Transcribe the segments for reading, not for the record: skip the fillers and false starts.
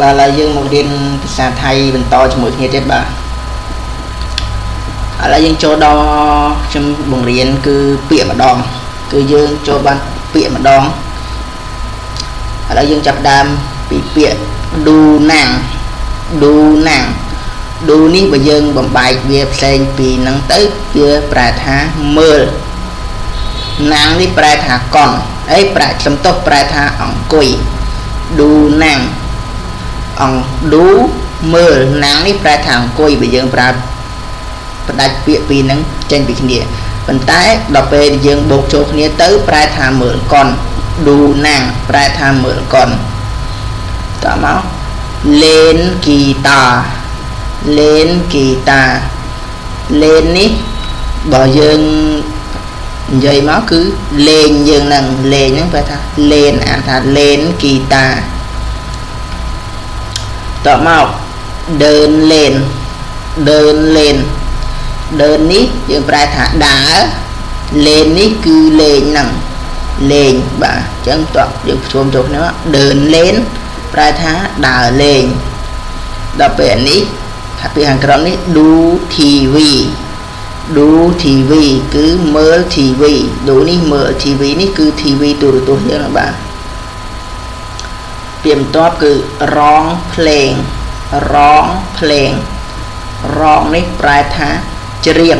bà là dương một điên xa thay bình to cho mỗi nghe tiếp bà là dương cho đo trong bồng riêng cứ bịa mà đòn cứ dương cho bạn bịa mà đòn là dương chập đam bị bịa đu nàng đu ní bà dương bằng bài về sen vì nắng tới kia bà thả mơ nàng ní bà thả còn ấy bà chấm tốt bà thả ổng cùi đu nàng ổng đu mơ nàng ní bà thả cùi bà dương bà đặt bịa vì nắng trên bị kia phần tái đọc về dương bột cho kia tới bà thả mơ còn đu nàng bà thả mơ còn tỏ máu lên guitar lên ní bỏ dương dây máu cứ lên dương nằng lên những phải tha lên à tha lên guitar tỏ máu đơn ní dương phải tha đã lên ní cứ lên nằng lên bà chẳng tọa dương xôm chụp nữa đơn lên phải tha đã lên đọc về ní tapi hàngក្រុមនេះ đu TV cứ mở TV đu ní mở TV ní cứ TVទូរទស្សន៍យើងបាទពីបន្ទាប់គឺរងភ្លេងនេះប្រែថាច្រៀង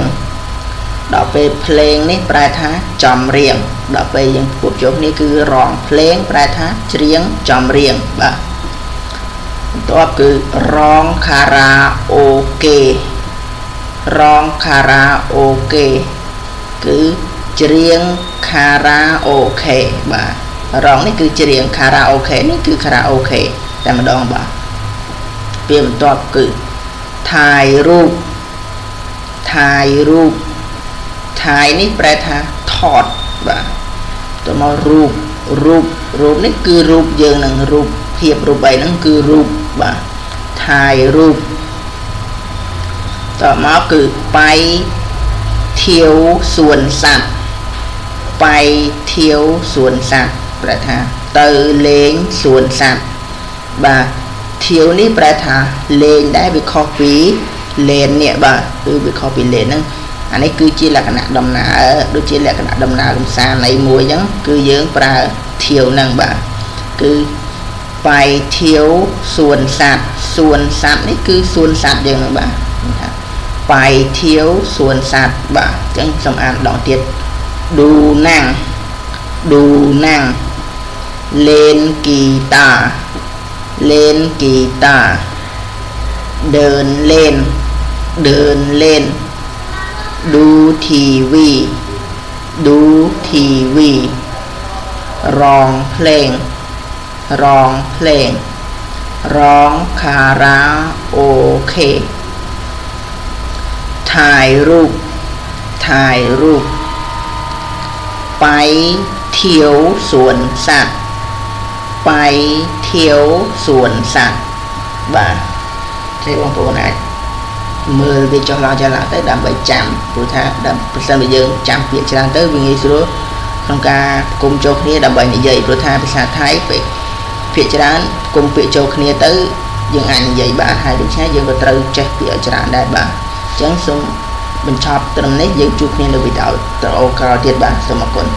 ដល់ពេលភ្លេងនេះប្រែថាចំរៀងដល់ពេលយើងពុបជុំនេះគឺរងភ្លេងប្រែថាច្រៀងចំរៀងបាទបន្ទាប់គឺរងខារ៉ាអូខេគឺច្រៀងខារ៉ាអូខេបាទរងនេះគឺច្រៀងខារ៉ាអូខេនេះគឺខារ៉ាអូខេតែម្ដងបាទពីបន្ទាប់គឺถ่ายរូបនេះប្រែថាថតបាទទៅមករូបនេះគឺរូបយើងនឹងរូបភាពរូបអីហ្នឹងគឺរូបបាទถ่ายរូបតមកគឺបាយធៀវសួនសត្វប្រែថាទៅលេងសួនសត្វបាទធៀវនេះប្រែថាលេងដែរវាខុសពីលេននេះបាទគឺវាខុសពីលេនហ្នឹងអានេះគឺជាលក្ខណៈដំណើរដូចជាលក្ខណៈដំណើរកំសាន្តនៃមួយអញ្ចឹងគឺយើងប្រើធៀវហ្នឹងបាទគឺបាយធៀវសួនសត្វនេះគឺសួនសត្វយើងហ្នឹងបាទថាបាយធៀវសួនសត្វបាទអញ្ចឹងសូមអានម្ដងទៀត đu nàng លេងហ្គីតា ដើរលេង đu TV ร้องเพลง ร้องคาราโอเกะถ่ายรูป ไปเที่ยวสวนสัตว์ បាទthếបងប្អូនអាចមើលវាចុះឡើងចុះឡើងទៅដើម្បីចាំព្រោះថាដល់ប្រសិនបើយើងចាំពាក្យច្រើនទៅវាងាយស្រួលក្នុងការគុំចូលគ្នាដើម្បីនិយាយព្រោះថាភាសាថៃពាក្យច្រើនគុំពាក្យចូលគ្នាទៅយើងអាចនិយាយបានហើយដូច្នេះយើងក៏ត្រូវចេះពាក្យច្រើនដែរបាទអញ្ចឹងសូមបញ្ចប់ត្រឹមនេះយើងជួបគ្នានៅវីដេអូក្រោយទៀតបាទសូមអរគុណ